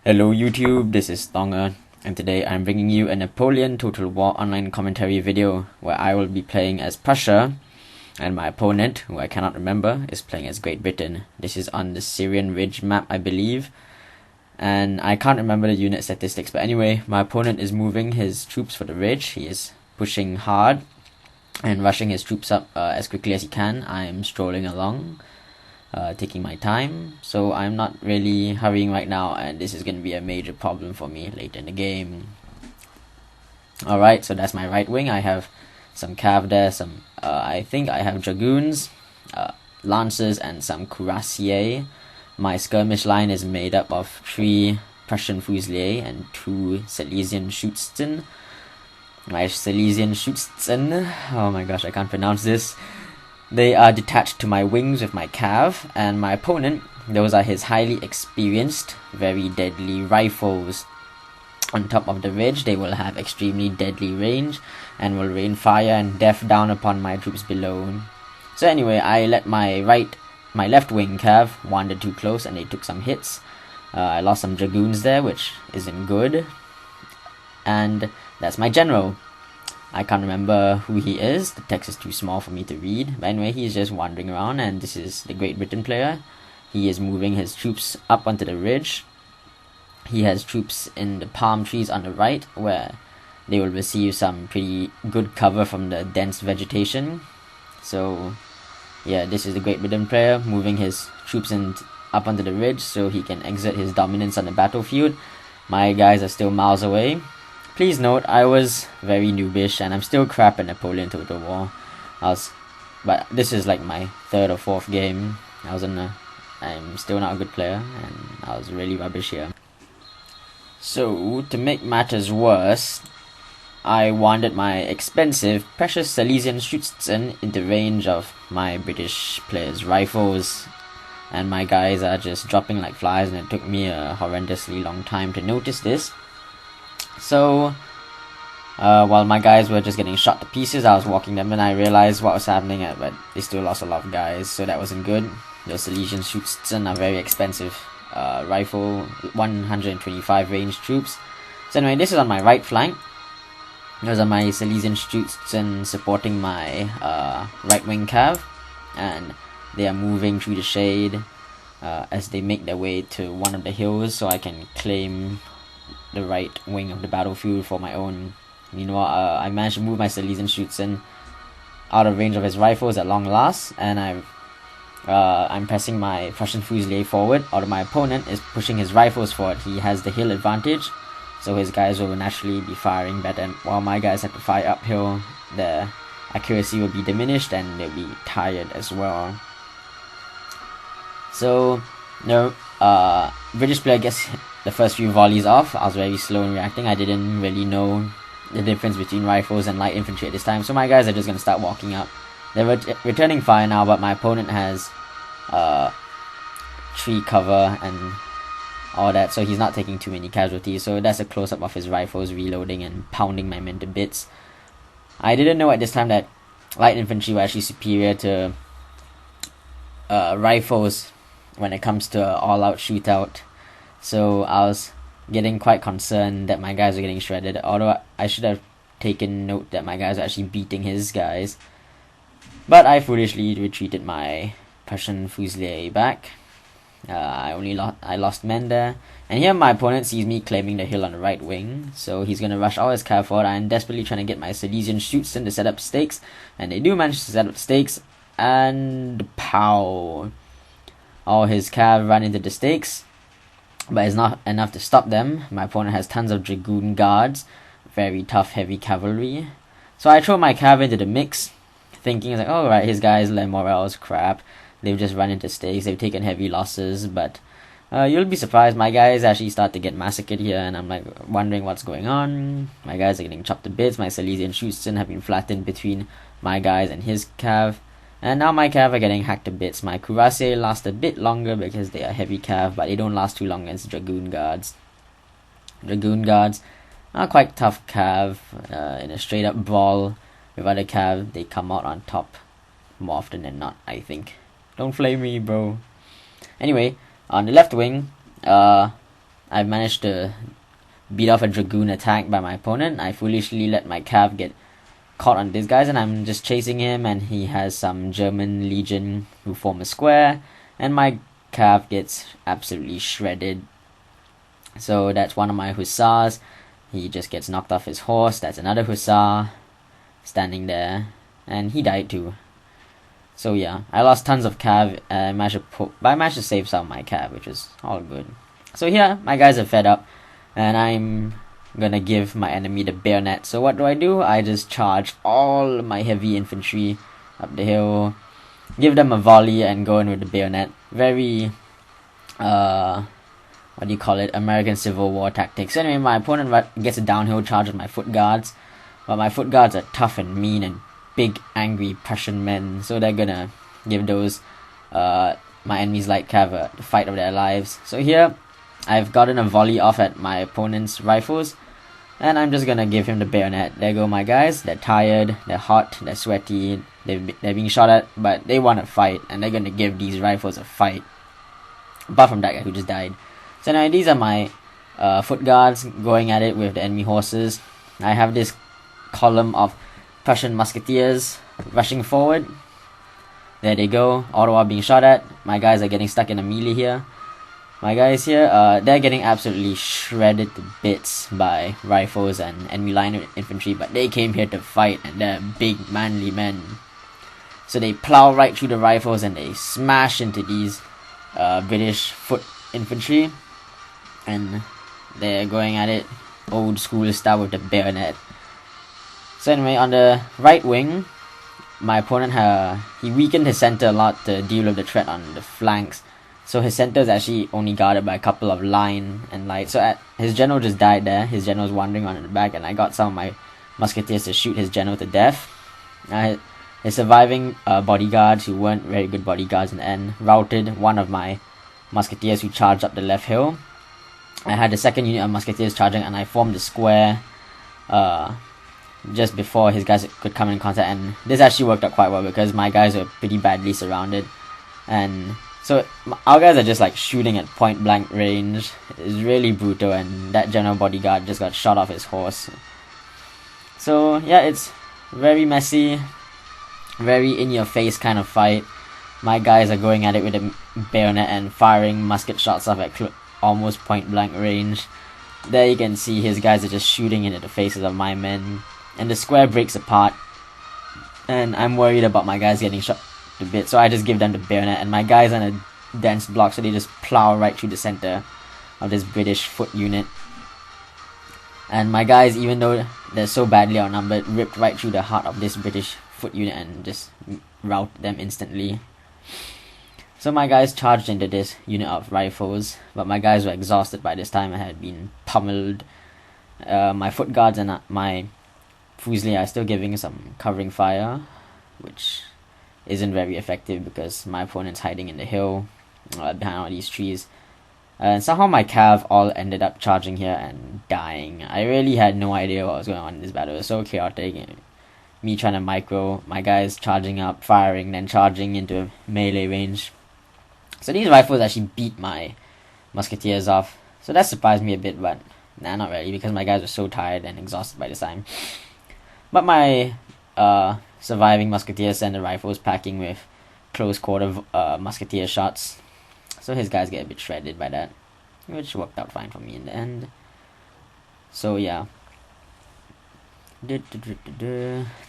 Hello YouTube, this is Thongger, and today I'm bringing you a Napoleon Total War online commentary video where I will be playing as Prussia, and my opponent, who I cannot remember, is playing as Great Britain. This is on the Syrian Ridge map, I believe, and I can't remember the unit statistics, but anyway, my opponent is moving his troops for the ridge. He is pushing hard and rushing his troops up as quickly as he can. I am strolling along, taking my time, so I'm not really hurrying right now, and this is going to be a major problem for me later in the game. Alright, so that's my right wing. I have some cav there, some I think I have dragoons, lancers, and some cuirassiers. My skirmish line is made up of 3 Prussian fusiliers and 2 Silesian Schutzen. My Silesian Schutzen, oh my gosh, I can't pronounce this. They are detached to my wings with my cav, and my opponent, those are his highly experienced, very deadly rifles. On top of the ridge, they will have extremely deadly range and will rain fire and death down upon my troops below. So anyway, I let my left wing cav wander too close and they took some hits. I lost some dragoons there, which isn't good. And that's my general. I can't remember who he is, the text is too small for me to read, but anyway, he's just wandering around, and this is the Great Britain player. He is moving his troops up onto the ridge. He has troops in the palm trees on the right, where they will receive some pretty good cover from the dense vegetation. So yeah, this is the Great Britain player moving his troops up onto the ridge so he can exert his dominance on the battlefield. My guys are still miles away. Please note, I was very noobish, and I'm still crap at Napoleon Total War. But this is like my 3rd or 4th game. I'm still not a good player, and I was really rubbish here. So, to make matters worse, I wandered my expensive, precious Silesian Schutzen into range of my British players' rifles, and my guys are just dropping like flies, and it took me a horrendously long time to notice this. So, while my guys were just getting shot to pieces, I was walking them and I realized what was happening, but they still lost a lot of guys, so that wasn't good. Those Silesian Schutzen are very expensive rifle, 125 range troops. So anyway, this is on my right flank. Those are my Silesian Schutzen supporting my right wing cav, and they are moving through the shade as they make their way to one of the hills so I can claim the right wing of the battlefield for my own. Meanwhile, I managed to move my Silesian Schutzen out of range of his rifles at long last, and I'm pressing my Prussian fusilier forward, although my opponent is pushing his rifles forward. He has the hill advantage, so his guys will naturally be firing better, and while my guys have to fire uphill, their accuracy will be diminished and they'll be tired as well. So, British player gets the first few volleys off. I was very slow in reacting. I didn't really know the difference between rifles and light infantry at this time, so my guys are just going to start walking up. They're returning fire now, but my opponent has tree cover and all that, so he's not taking too many casualties. So that's a close-up of his rifles reloading and pounding my men to bits. I didn't know at this time that light infantry were actually superior to rifles when it comes to all-out shootout. So I was getting quite concerned that my guys were getting shredded, although I should have taken note that my guys are actually beating his guys. But I foolishly retreated my Prussian fusilier back. I lost men there. And here my opponent sees me claiming the hill on the right wing, so he's going to rush all his cav forward. I'm desperately trying to get my Silesian Schutzen to set up stakes, and they do manage to set up stakes, and pow! All his cav run into the stakes, but it's not enough to stop them. My opponent has tons of dragoon guards, very tough heavy cavalry. So I throw my cav into the mix, thinking like, oh right, his guys' morale's crap. They've just run into stakes, they've taken heavy losses, but you'll be surprised, my guys actually start to get massacred here, and I'm like wondering what's going on. My guys are getting chopped to bits, my Silesian Schutzen have been flattened between my guys and his cav. And now my cav are getting hacked to bits. My cuirassiers last a bit longer because they are heavy cav, but they don't last too long against dragoon guards. Dragoon guards are quite tough cav. In a straight up brawl with other cav, they come out on top more often than not, I think. Don't flame me, bro. Anyway, on the left wing, I managed to beat off a dragoon attack by my opponent. I foolishly let my cav get caught on these guys, and I'm just chasing him, and he has some German legion who form a square, and my cav gets absolutely shredded. So that's one of my hussars. He just gets knocked off his horse. That's another hussar standing there, and he died too. So yeah, I lost tons of cav, but I managed to save some of my cav, which is all good. So here, my guys are fed up, and I'm gonna give my enemy the bayonet. So what do? I just charge all my heavy infantry up the hill, give them a volley, and go in with the bayonet. Very, what do you call it? American Civil War tactics. So anyway, my opponent gets a downhill charge with my foot guards, but my foot guards are tough and mean and big, angry Prussian men. So they're gonna give those, my enemy's light cav the fight of their lives. So here, I've gotten a volley off at my opponent's rifles, and I'm just gonna give him the bayonet. There go my guys. They're tired, they're hot, they're sweaty, they're being shot at, but they want to fight, and they're gonna give these rifles a fight. Apart from that guy who just died. So now these are my foot guards going at it with the enemy horses. I have this column of Prussian musketeers rushing forward. There they go, all the while being shot at. My guys are getting stuck in a melee here. My guys here, they're getting absolutely shredded to bits by rifles and enemy line infantry, but they came here to fight, and they're big, manly men. So they plow right through the rifles, and they smash into these British foot infantry, and they're going at it old school style with the bayonet. So anyway, on the right wing, my opponent, he weakened his center a lot to deal with the threat on the flanks. So his center is actually only guarded by a couple of line and light. So his general just died there. His general was wandering on in the back, and I got some of my musketeers to shoot his general to death. His surviving bodyguards, who weren't very good bodyguards in the end, routed one of my musketeers who charged up the left hill. I had the second unit of musketeers charging, and I formed a square just before his guys could come in contact, and this actually worked out quite well because my guys were pretty badly surrounded, and so our guys are just like shooting at point blank range. It's really brutal, and that general bodyguard just got shot off his horse. So yeah, it's very messy, very in your face kind of fight. My guys are going at it with a bayonet and firing musket shots off at almost point blank range. There you can see his guys are just shooting into the faces of my men, and the square breaks apart, and I'm worried about my guys getting shot to bits, so I just give them the bayonet, and my guys are in a dense block, so they just plow right through the center of this British foot unit. And my guys, even though they're so badly outnumbered, ripped right through the heart of this British foot unit and just routed them instantly. So my guys charged into this unit of rifles, but my guys were exhausted by this time and had been pummeled. My foot guards and my Fusilier are still giving some covering fire, which isn't very effective because my opponent's hiding in the hill behind all these trees. And somehow my cav all ended up charging here and dying. I really had no idea what was going on in this battle. It was so chaotic. Me trying to micro, my guys charging up, firing, then charging into melee range. So these rifles actually beat my musketeers off. So that surprised me a bit, but nah, not really, because my guys were so tired and exhausted by this time. But my surviving musketeers send the rifles packing with close quarter musketeer shots. So his guys get a bit shredded by that, which worked out fine for me in the end. So yeah.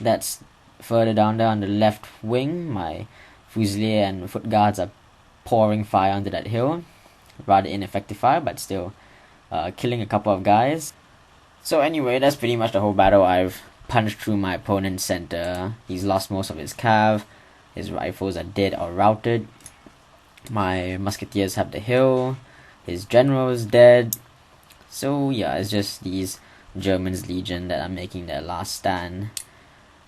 That's further down there on the left wing. My Fusilier and foot guards are pouring fire onto that hill. Rather ineffective fire, but still killing a couple of guys. So anyway, that's pretty much the whole battle. I've punched through my opponent's center. He's lost most of his cav. His rifles are dead or routed. My musketeers have the hill. His general is dead. So yeah, it's just these Germans legion that are making their last stand.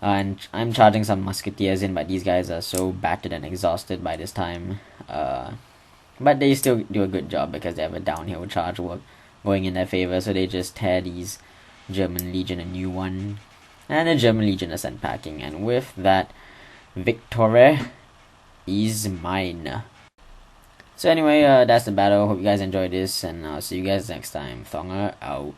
And I'm charging some musketeers in, but these guys are so battered and exhausted by this time. But they still do a good job because they have a downhill charge work going in their favor. So they just tear these German legion a new one. And the German legion are sent packing. And with that, victory is mine. So anyway, that's the battle. Hope you guys enjoyed this, and I'll see you guys next time. Thongger out.